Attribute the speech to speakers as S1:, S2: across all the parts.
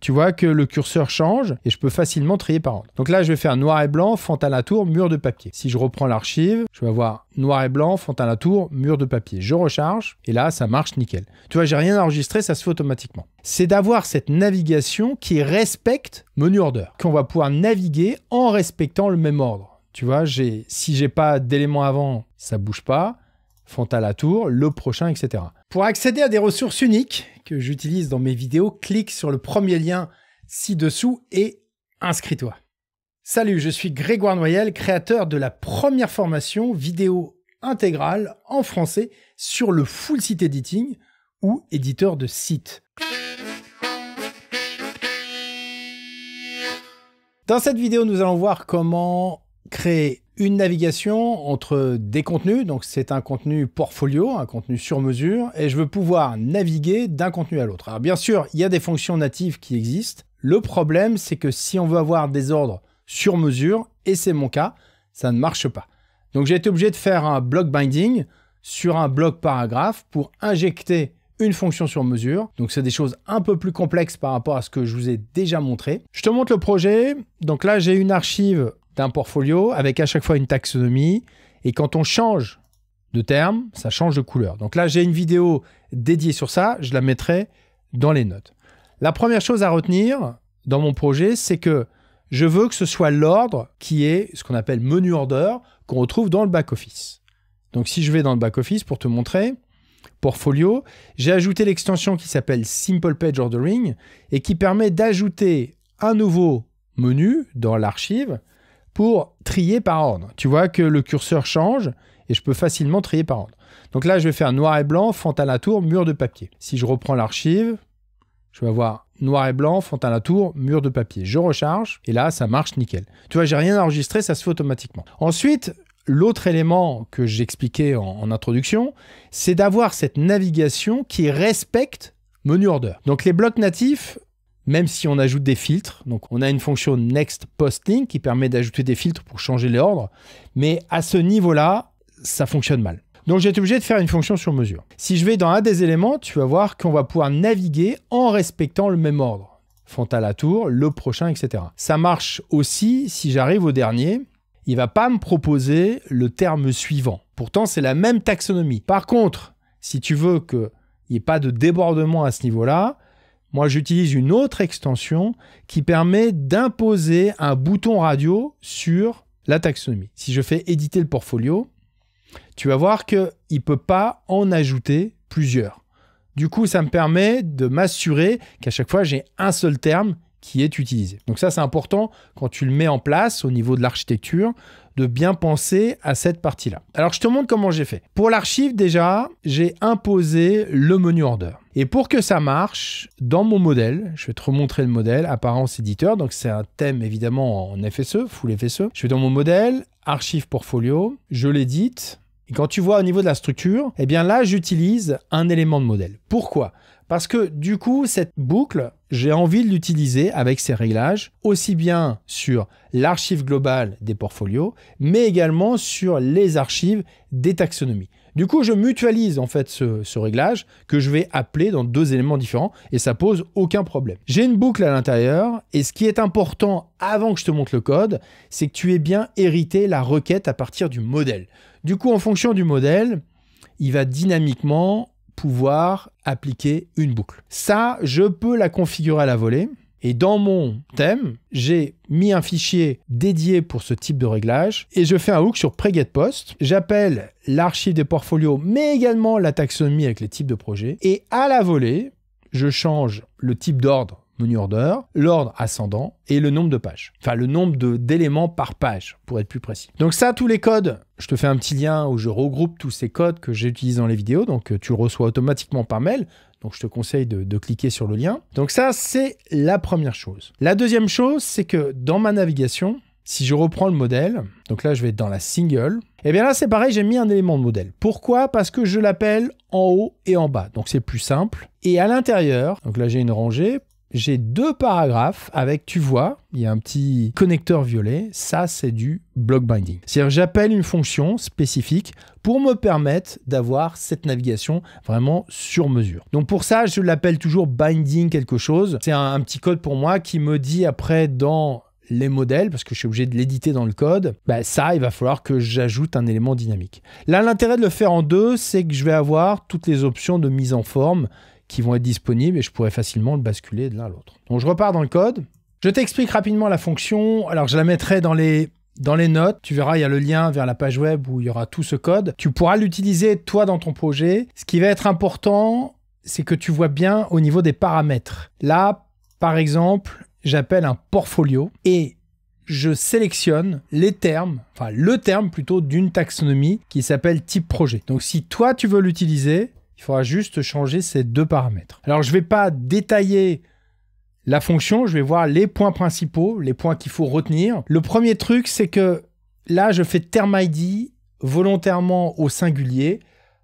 S1: Tu vois que le curseur change et je peux facilement trier par ordre. Donc là, je vais faire noir et blanc, fond à la tour, mur de papier. Si je reprends l'archive, je vais avoir noir et blanc, fond à la tour, mur de papier. Je recharge et là, ça marche nickel. Tu vois, j'ai rien enregistré, ça se fait automatiquement. C'est d'avoir cette navigation qui respecte menu order, qu'on va pouvoir naviguer en respectant le même ordre. Tu vois, si j'ai pas d'éléments avant, ça bouge pas. Fond à la tour, le prochain, etc. Pour accéder à des ressources uniques que j'utilise dans mes vidéos, clique sur le premier lien ci-dessous et inscris-toi. Salut, je suis Grégoire Noyel, créateur de la première formation vidéo intégrale en français sur le full site editing ou éditeur de site. Dans cette vidéo, nous allons voir comment créer une navigation entre des contenus, donc c'est un contenu portfolio, un contenu sur mesure, et je veux pouvoir naviguer d'un contenu à l'autre. Alors bien sûr, il y a des fonctions natives qui existent. Le problème, c'est que si on veut avoir des ordres sur mesure, et c'est mon cas, ça ne marche pas. Donc j'ai été obligé de faire un block binding sur un bloc paragraphe pour injecter une fonction sur mesure. Donc c'est des choses un peu plus complexes par rapport à ce que je vous ai déjà montré. Je te montre le projet. Donc là, j'ai une archive d'un portfolio avec à chaque fois une taxonomie. Et quand on change de terme, ça change de couleur. Donc là, j'ai une vidéo dédiée sur ça. Je la mettrai dans les notes. La première chose à retenir dans mon projet, c'est que je veux que ce soit l'ordre qui est ce qu'on appelle menu order qu'on retrouve dans le back-office. Donc si je vais dans le back-office pour te montrer, portfolio, j'ai ajouté l'extension qui s'appelle Simple Page Ordering et qui permet d'ajouter un nouveau menu dans l'archive pour trier par ordre. Tu vois que le curseur change et je peux facilement trier par ordre. Donc là, je vais faire noir et blanc, fond à la tour, mur de papier. Si je reprends l'archive, je vais avoir noir et blanc, fond à la tour, mur de papier. Je recharge et là, ça marche nickel. Tu vois, j'ai rien enregistré, ça se fait automatiquement. Ensuite, l'autre élément que j'expliquais en introduction, c'est d'avoir cette navigation qui respecte menu order. Donc les blocs natifs, même si on ajoute des filtres, donc on a une fonction next post link qui permet d'ajouter des filtres pour changer l'ordre, mais à ce niveau-là, ça fonctionne mal. Donc j'ai été obligé de faire une fonction sur mesure. Si je vais dans un des éléments, tu vas voir qu'on va pouvoir naviguer en respectant le même ordre. Fond à la tour, le prochain, etc. Ça marche aussi si j'arrive au dernier. Il ne va pas me proposer le terme suivant. Pourtant, c'est la même taxonomie. Par contre, si tu veux qu'il n'y ait pas de débordement à ce niveau-là, moi, j'utilise une autre extension qui permet d'imposer un bouton radio sur la taxonomie. Si je fais éditer le portfolio, tu vas voir qu'il ne peut pas en ajouter plusieurs. Du coup, ça me permet de m'assurer qu'à chaque fois, j'ai un seul terme qui est utilisé. Donc ça, c'est important quand tu le mets en place au niveau de l'architecture, de bien penser à cette partie-là. Alors, je te montre comment j'ai fait. Pour l'archive, déjà, j'ai imposé le menu order. Et pour que ça marche, dans mon modèle, je vais te remontrer le modèle, apparence éditeur. Donc, c'est un thème, évidemment, en FSE, full FSE. Je vais dans mon modèle, archive portfolio, je l'édite. Et quand tu vois au niveau de la structure, eh bien là, j'utilise un élément de modèle. Pourquoi ? Parce que du coup, cette boucle, j'ai envie de l'utiliser avec ces réglages, aussi bien sur l'archive globale des portfolios, mais également sur les archives des taxonomies. Du coup, je mutualise en fait ce réglage que je vais appeler dans deux éléments différents et ça pose aucun problème. J'ai une boucle à l'intérieur et ce qui est important avant que je te montre le code, c'est que tu aies bien hérité la requête à partir du modèle. Du coup, en fonction du modèle, il va dynamiquement pouvoir appliquer une boucle. Ça, je peux la configurer à la volée. Et dans mon thème, j'ai mis un fichier dédié pour ce type de réglage et je fais un hook sur preGetPost. J'appelle l'archive des portfolios, mais également la taxonomie avec les types de projets. Et à la volée, je change le type d'ordre, menu order, l'ordre ascendant et le nombre de pages. Enfin, le nombre d'éléments par page, pour être plus précis. Donc ça, tous les codes, je te fais un petit lien où je regroupe tous ces codes que j'utilise dans les vidéos. Donc, tu le reçois automatiquement par mail. Donc, je te conseille de cliquer sur le lien. Donc ça, c'est la première chose. La deuxième chose, c'est que dans ma navigation, si je reprends le modèle, donc là, je vais dans la single, et bien là, c'est pareil, j'ai mis un élément de modèle. Pourquoi ? Parce que je l'appelle en haut et en bas. Donc, c'est plus simple. Et à l'intérieur, donc là, j'ai une rangée. j'ai 2 paragraphes avec, tu vois, il y a un petit connecteur violet. Ça, c'est du block binding. C'est-à-dire, j'appelle une fonction spécifique pour me permettre d'avoir cette navigation vraiment sur mesure. Donc, pour ça, je l'appelle toujours binding quelque chose. C'est un petit code pour moi qui me dit après dans les modèles, parce que je suis obligé de l'éditer dans le code, ça, il va falloir que j'ajoute un élément dynamique. Là, l'intérêt de le faire en 2, c'est que je vais avoir toutes les options de mise en forme qui vont être disponibles et je pourrais facilement le basculer de l'un à l'autre. Donc, je repars dans le code. Je t'explique rapidement la fonction. Alors, je la mettrai dans les notes. Tu verras, il y a le lien vers la page web où il y aura tout ce code. Tu pourras l'utiliser, toi, dans ton projet. Ce qui va être important, c'est que tu vois bien au niveau des paramètres. Là, par exemple, j'appelle un portfolio et je sélectionne les termes, enfin le terme plutôt d'une taxonomie qui s'appelle type projet. Donc, si toi, tu veux l'utiliser, il faudra juste changer ces 2 paramètres. Alors, je ne vais pas détailler la fonction, je vais voir les points principaux, les points qu'il faut retenir. Le premier truc, c'est que là, je fais term ID volontairement au singulier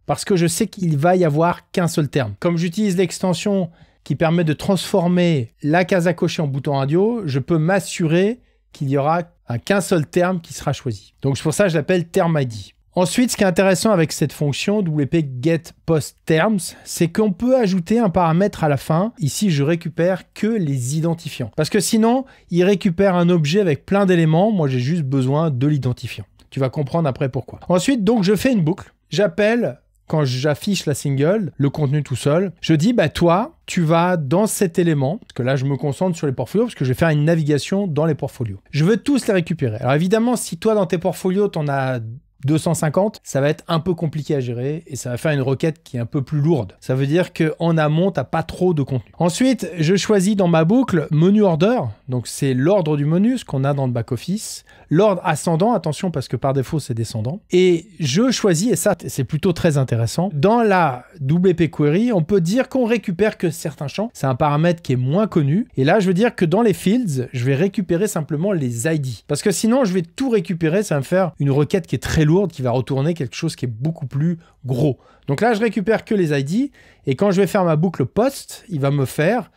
S1: parce que je sais qu'il va y avoir qu'un seul terme. Comme j'utilise l'extension qui permet de transformer la case à cocher en bouton radio, je peux m'assurer qu'il y aura qu'un seul terme qui sera choisi. Donc, c'est pour ça que je l'appelle term ID. Ensuite, ce qui est intéressant avec cette fonction WP getPostTerms, c'est qu'on peut ajouter un paramètre à la fin. Ici, je récupère que les identifiants. Parce que sinon, il récupère un objet avec plein d'éléments. Moi, j'ai juste besoin de l'identifiant. Tu vas comprendre après pourquoi. Ensuite, donc, je fais une boucle. J'appelle, quand j'affiche la single, le contenu tout seul. Je dis, toi, tu vas dans cet élément, parce que là, je me concentre sur les portfolios, parce que je vais faire une navigation dans les portfolios. Je veux tous les récupérer. Alors évidemment, si toi, dans tes portfolios, tu en as 250, ça va être un peu compliqué à gérer et ça va faire une requête qui est un peu plus lourde. Ça veut dire qu'en amont, tu n'as pas trop de contenu. Ensuite, je choisis dans ma boucle menu order. Donc, c'est l'ordre du menu, ce qu'on a dans le back-office. L'ordre ascendant, attention parce que par défaut, c'est descendant. Et je choisis, et ça, c'est plutôt très intéressant, dans la WP Query, on peut dire qu'on récupère que certains champs. C'est un paramètre qui est moins connu. Et là, je veux dire que dans les fields, je vais récupérer simplement les ID. Parce que sinon, je vais tout récupérer. Ça va me faire une requête qui est très lourde, qui va retourner quelque chose qui est beaucoup plus gros. Donc là, je récupère que les ID. Et quand je vais faire ma boucle post, il va me faire,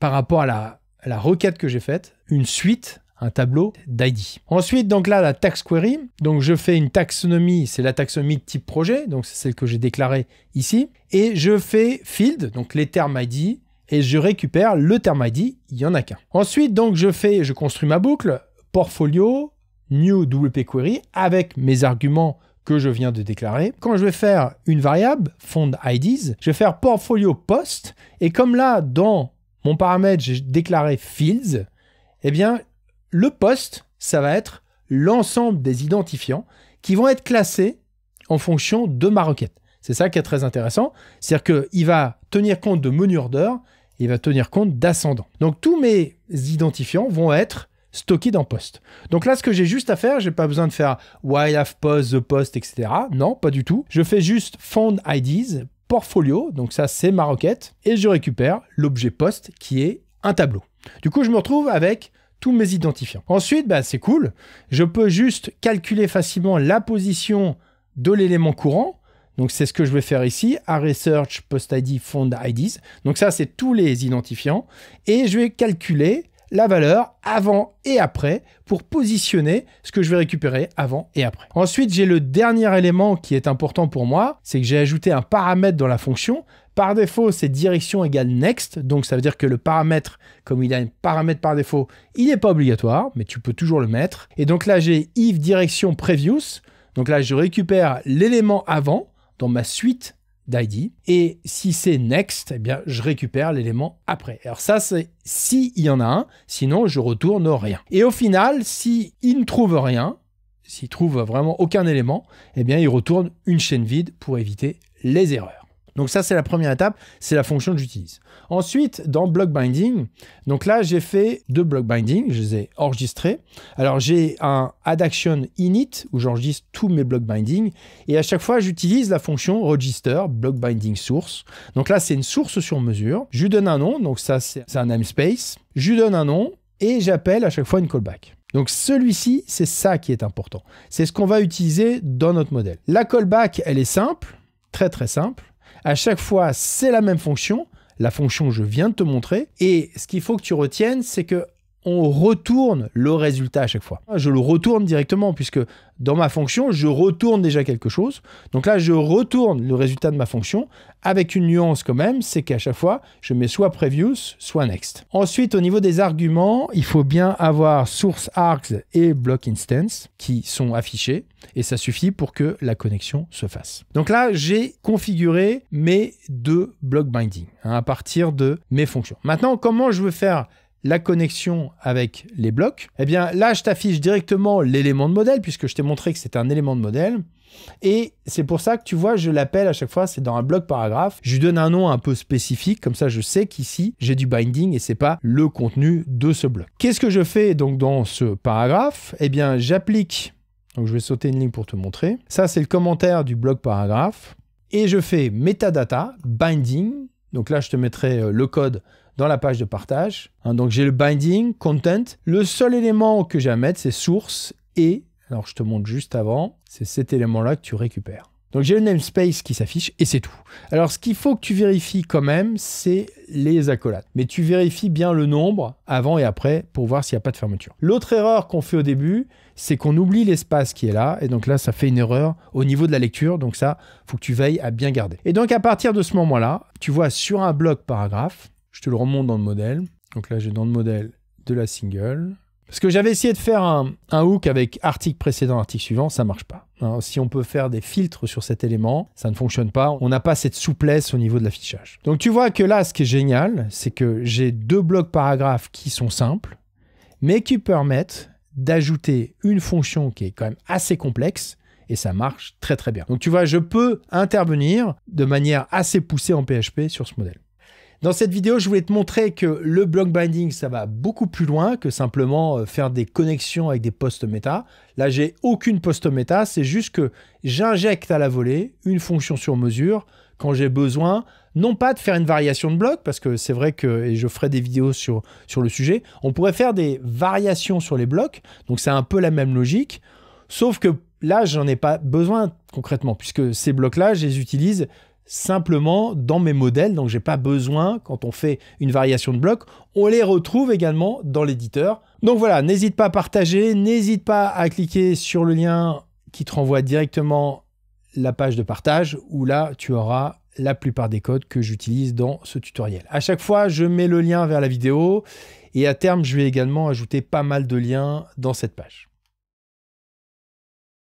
S1: par rapport à la requête que j'ai faite, une suite, un tableau d'ID. Ensuite, donc là, la tax query. Donc, je fais une taxonomie. C'est la taxonomie de type projet. Donc, c'est celle que j'ai déclarée ici. Et je fais field, donc les termes ID. Et je récupère le terme ID. Il n'y en a qu'un. Ensuite, donc, je construis ma boucle. Portfolio, new WP query avec mes arguments que je viens de déclarer. Quand je vais faire une variable, fond IDs, je vais faire portfolio post. Et comme là, dans mon paramètre, j'ai déclaré fields, eh bien, le post, ça va être l'ensemble des identifiants qui vont être classés en fonction de ma requête. C'est ça qui est très intéressant. C'est-à-dire qu'il va tenir compte de menu order et il va tenir compte d'ascendant. Donc, tous mes identifiants vont être stockés dans post. Donc là, ce que j'ai juste à faire, je n'ai pas besoin de faire while have post, the post, etc. Non, pas du tout. Je fais juste found IDs, portfolio, donc ça, c'est ma requête, et je récupère l'objet post qui est un tableau. Du coup, je me retrouve avec tous mes identifiants. Ensuite, c'est cool. Je peux juste calculer facilement la position de l'élément courant. Donc, c'est ce que je vais faire ici. Array search, post ID, found IDs. Donc, ça, c'est tous les identifiants. Et je vais calculer la valeur avant et après pour positionner ce que je vais récupérer avant et après. Ensuite, j'ai le dernier élément qui est important pour moi. C'est que j'ai ajouté un paramètre dans la fonction. Par défaut, c'est direction égale next. Donc, ça veut dire que le paramètre, comme il a un paramètre par défaut, il n'est pas obligatoire, mais tu peux toujours le mettre. Et donc là, j'ai if direction previous. Donc là, je récupère l'élément avant dans ma suite d'ID. Et si c'est next, eh bien, je récupère l'élément après. Alors ça, c'est s'il y en a un. Sinon, je retourne rien. Et au final, s'il ne trouve rien, s'il trouve vraiment aucun élément, eh bien, il retourne une chaîne vide pour éviter les erreurs. Donc ça, c'est la première étape, c'est la fonction que j'utilise. Ensuite, dans block binding, donc là, j'ai fait 2 block binding, je les ai enregistrés. Alors, j'ai un add action init où j'enregistre tous mes block binding et à chaque fois, j'utilise la fonction register block binding source. Donc là, c'est une source sur mesure. Je lui donne un nom, donc ça, c'est un namespace. Je lui donne un nom et j'appelle à chaque fois une callback. Donc celui-ci, c'est ça qui est important. C'est ce qu'on va utiliser dans notre modèle. La callback, elle est simple, très très simple. À chaque fois, c'est la même fonction. la fonction que je viens de te montrer. Et ce qu'il faut que tu retiennes, c'est que on retourne le résultat à chaque fois. Je le retourne directement puisque dans ma fonction, je retourne déjà quelque chose. Donc là, je retourne le résultat de ma fonction avec une nuance quand même, c'est qu'à chaque fois, je mets soit previous, soit next. Ensuite, au niveau des arguments, il faut bien avoir source args et block instance qui sont affichés et ça suffit pour que la connexion se fasse. Donc là, j'ai configuré mes deux block binding à partir de mes fonctions. Maintenant, comment je veux faire la connexion avec les blocs? Eh bien, là, je t'affiche directement l'élément de modèle puisque je t'ai montré que c'est un élément de modèle. Et c'est pour ça que tu vois, je l'appelle à chaque fois, c'est dans un bloc paragraphe. Je lui donne un nom un peu spécifique, comme ça je sais qu'ici, j'ai du binding et c'est pas le contenu de ce bloc. Qu'est-ce que je fais donc dans ce paragraphe? Eh bien, j'applique, donc je vais sauter une ligne pour te montrer. Ça, c'est le commentaire du bloc paragraphe. Et je fais metadata, binding. Donc là, je te mettrai le code dans la page de partage. Donc j'ai le binding, content. Le seul élément que j'ai à mettre, c'est source et, alors je te montre juste avant, c'est cet élément-là que tu récupères. Donc j'ai le namespace qui s'affiche et c'est tout. Alors ce qu'il faut que tu vérifies quand même, c'est les accolades. Mais tu vérifies bien le nombre avant et après pour voir s'il n'y a pas de fermeture. L'autre erreur qu'on fait au début, c'est qu'on oublie l'espace qui est là. Et donc là, ça fait une erreur au niveau de la lecture. Donc ça, il faut que tu veilles à bien garder. Et donc à partir de ce moment-là, tu vois sur un bloc paragraphe, je te le remonte dans le modèle. Donc là, j'ai dans le modèle de la single. Parce que j'avais essayé de faire un hook avec article précédent, article suivant, ça ne marche pas. Hein, si on peut faire des filtres sur cet élément, ça ne fonctionne pas. On n'a pas cette souplesse au niveau de l'affichage. Donc tu vois que là, ce qui est génial, c'est que j'ai deux blocs paragraphes qui sont simples, mais qui permettent d'ajouter une fonction qui est quand même assez complexe, et ça marche très très bien. Donc tu vois, je peux intervenir de manière assez poussée en PHP sur ce modèle. Dans cette vidéo, je voulais te montrer que le block binding, ça va beaucoup plus loin que simplement faire des connexions avec des postes méta. Là, j'ai aucune poste méta, c'est juste que j'injecte à la volée une fonction sur mesure quand j'ai besoin, non pas de faire une variation de bloc, parce que c'est vrai que, et je ferai des vidéos sur le sujet, on pourrait faire des variations sur les blocs, donc c'est un peu la même logique, sauf que là, j'en ai pas besoin concrètement, puisque ces blocs-là, je les utilise simplement dans mes modèles, donc j'ai pas besoin, quand on fait une variation de bloc, on les retrouve également dans l'éditeur. Donc voilà, n'hésite pas à partager, n'hésite pas à cliquer sur le lien qui te renvoie directement la page de partage, où là, tu auras la plupart des codes que j'utilise dans ce tutoriel. À chaque fois, je mets le lien vers la vidéo, et à terme, je vais également ajouter pas mal de liens dans cette page.